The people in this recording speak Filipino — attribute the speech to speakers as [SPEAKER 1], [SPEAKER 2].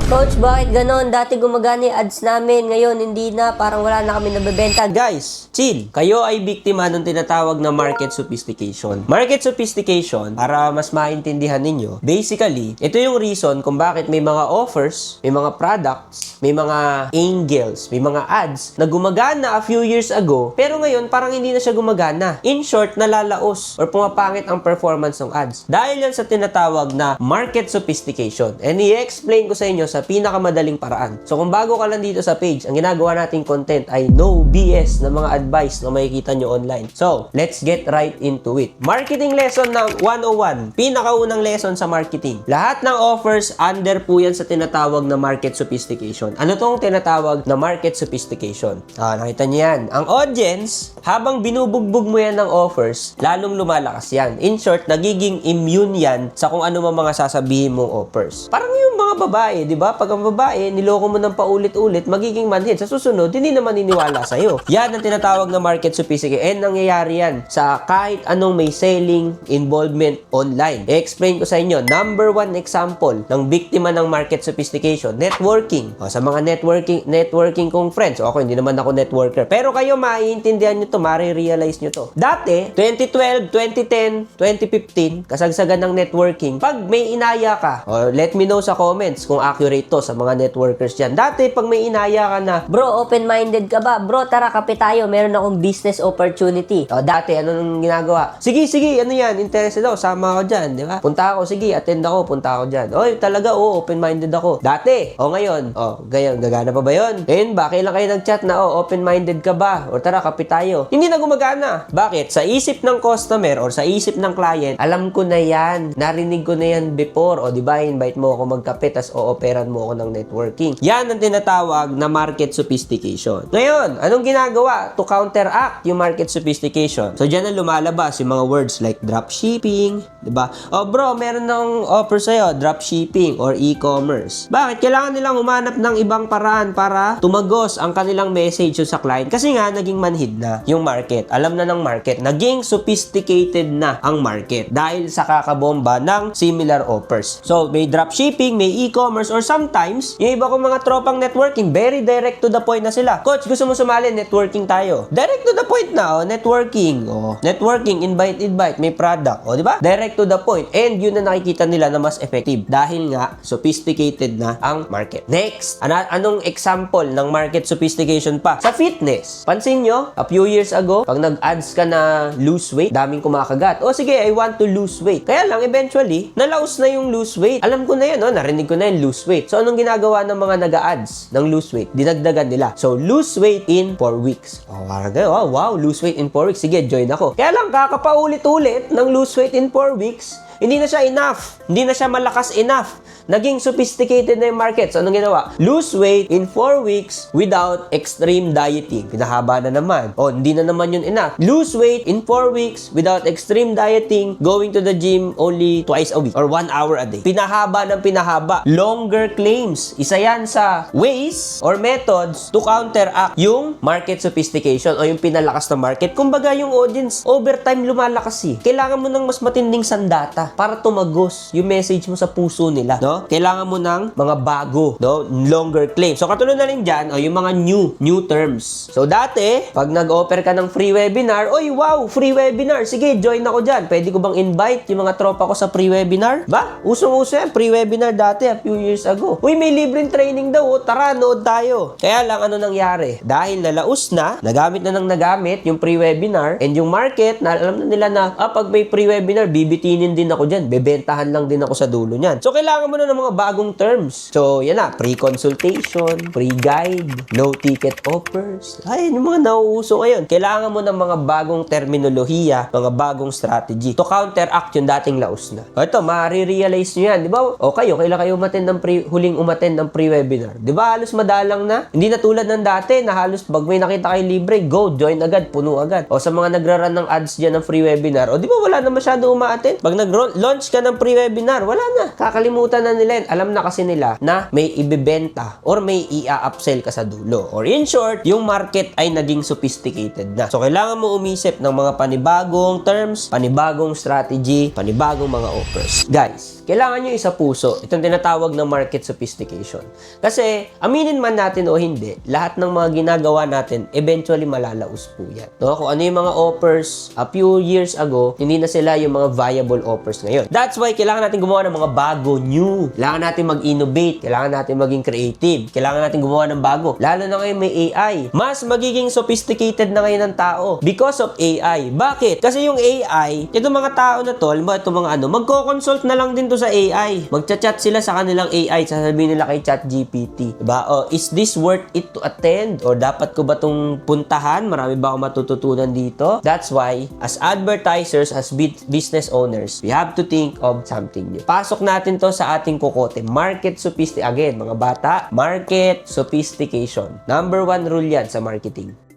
[SPEAKER 1] Coach, bakit ganon? Dati gumagana yung ads namin, ngayon hindi na, parang wala na kami nabebenta.
[SPEAKER 2] Guys, chill. Kayo ay biktima ng tinatawag na market sophistication. Market sophistication, para mas maintindihan ninyo, basically, ito yung reason kung bakit may mga offers, may mga products, may mga angles, may mga ads na gumagana a few years ago, pero ngayon parang hindi na siya gumagana. In short, nalalaos or pumapangit ang performance ng ads. Dahil yan sa tinatawag na market sophistication. And i-explain ko sa inyo sa pinakamadaling paraan. So kung bago ka lang dito sa page, ang ginagawa nating content ay no BS na mga advice na makikita nyo online. So, let's get right into it. Marketing lesson ng 101. Pinakaunang lesson sa marketing. Lahat ng offers under po yan sa tinatawag na market sophistication. Ano tong tinatawag na market sophistication? Nakita nyo yan. Ang audience, habang binubugbog mo yan ng offers, lalong lumalakas yan. In short, nagiging immune yan sa kung ano mga sasabihin mong offers. Parang yung mga babae, di ba? Pag ang babae, niloko mo ng paulit-ulit, magiging manhid. Sa susunod, hindi na maniniwala sa'yo. Yan ang tinatawag na market sophistication. And nangyayari yan sa kahit anong may selling involvement online. I-explain ko sa inyo, number one example ng biktima ng market sophistication, networking. Sa mga networking kong friends. Ako, hindi naman ako networker. Pero kayo, maiintindihan nyo to, marirealize nyo to. Dati, 2012, 2010, 2015, kasagsagan ng networking. Pag may inaya ka, let me know sa comments kung accurate to sa mga networkers dyan. Dati, pag may inaya ka na,
[SPEAKER 1] Bro, open-minded ka ba? Bro, tara kape tayo, meron akong business opportunity. Dati, ano nang ginagawa? Sige, ano yan, interested ako, sama ako dyan, di ba? Punta ako, sige, attend ako, punta ako dyan. Oy, talaga, open-minded ako. Dati, ngayon, ngayon, gagana pa ba yun? Ngayon ba, kailan kayo nag-chat na, open-minded ka ba? O tara, kape tayo. Hindi na gumagana. Bakit? Sa isip ng customer or sa isip ng client, alam ko na yan, narinig ko na yan before, di ba, invite mo ako magkape, tas o-operan mo ako ng networking. Yan ang tinatawag na market sophistication. Ngayon, anong ginagawa to counteract yung market sophistication? So, dyan na lumalabas yung mga words like dropshipping, diba? Bro, meron ng offer sa'yo, dropshipping or e-commerce. Bakit? Kailangan nilang humanap ng ibang paraan para tumagos ang kanilang message sa client. Kasi nga, naging manhid na yung market. Alam na ng market. Naging sophisticated na ang market dahil sa kakabomba ng similar offers. So, may dropshipping, may e-commerce, or sometimes, yung iba kong mga tropang networking, very direct to the point na sila. Coach, gusto mo sumali? Networking tayo. Direct to the point na, networking. Networking, invite, may product. Di ba? Direct to the point. And yun na nakikita nila na mas effective. Dahil nga, sophisticated na ang market. Next, anong example ng market sophistication pa? Sa fitness. Pansin nyo, a few years ago, pag nag-ads ka na lose weight, daming kumakagat. Sige, I want to lose weight. Kaya lang, eventually, nalaos na yung lose weight. Alam ko na yun, narinig ko na yung lose weight. So, anong ginagawa ng mga nag-ads ng lose weight? Dinagdagan nila. So, lose weight in 4 weeks. Wow, lose weight in 4 weeks. Sige, join ako. Kaya lang, kakapaulit-ulit ng lose weight in 4 weeks, hindi na siya enough. Hindi na siya malakas enough. Naging sophisticated na yung market. So, anong ginawa? Lose weight in 4 weeks without extreme dieting. Pinahaba na naman. Hindi na naman yun enough. Lose weight in 4 weeks without extreme dieting, going to the gym only twice a week or 1 hour a day. Pinahaba ng pinahaba. Longer claims. Isa yan sa ways or methods to counteract yung market sophistication o yung pinalakas na market. Kumbaga, yung audience, overtime lumalakas eh. Kailangan mo ng mas matinding sandata para tumagos yung message mo sa puso nila, no? Kailangan mo ng mga bago, no? Longer claim. So, katulad na rin dyan, yung mga new terms. So, dati, pag nag-offer ka ng free webinar, wow, free webinar. Sige, join ako dyan. Pwede ko bang invite yung mga tropa ko sa free webinar? Ba? Usong-uso yan. Free webinar dati, a few years ago. May libreng training daw. Tara, nood tayo. Kaya lang, ano nangyari? Dahil nalaos na, nagamit na ng nagamit yung free webinar, and yung market, alam na nila na, pag may free webinar, bibitinin din ako dyan. Bebentahan lang din ako sa dulo niyan. So, kailangan mo na ng mga bagong terms. So, yan na. Free consultation, free guide, low ticket offers. Yung mga nauuso ngayon. Kailangan mo ng mga bagong terminolohiya, mga bagong strategy to counteract yung dating laos na. Ito, ma-realize nyo yan. Di ba? Kailan kayo huling umattend ng pre-webinar? Di ba? Halos madalang na. Hindi na tulad ng dati na halos pag may nakita kayo libre, go, join agad, puno agad. Sa mga nagra-run ng ads dyan ng free webinar, di ba wala na masyado uma-attend? Pag
[SPEAKER 2] Launch ka ng pre-webinar, wala na. Kakalimutan na nila yun. Alam na kasi nila na may ibebenta or may i-upsell ka sa dulo. Or in short, yung market ay naging sophisticated na. So, kailangan mo umisip ng mga panibagong terms, panibagong strategy, panibagong mga offers. Guys, kailangan nyo isa puso itong tinatawag na market sophistication. Kasi, aminin man natin o hindi, lahat ng mga ginagawa natin, eventually malalaos po yan. No? Kung ano yung mga offers a few years ago, hindi na sila yung mga viable offers ngayon. That's why kailangan natin gumawa ng mga bago, new. Kailangan natin mag-innovate. Kailangan natin maging creative. Kailangan natin gumawa ng bago. Lalo na ngayon may AI. Mas magiging sophisticated na ngayon ng tao because of AI. Bakit? Kasi yung AI, itong mga tao na to, alam mo, itong mga magko-consult na lang din to sa AI. Magchat-chat sila sa kanilang AI. Sasabihin nila kay ChatGPT. Diba? Oh, is this worth it to attend? Or dapat ko ba itong puntahan? Marami ba ako matututunan dito? That's why, as advertisers, as business owners, we have to think of something new. Pasok natin to sa ating kokote. Market sophistication. Again, mga bata, market sophistication. Number 1 rule yan sa marketing.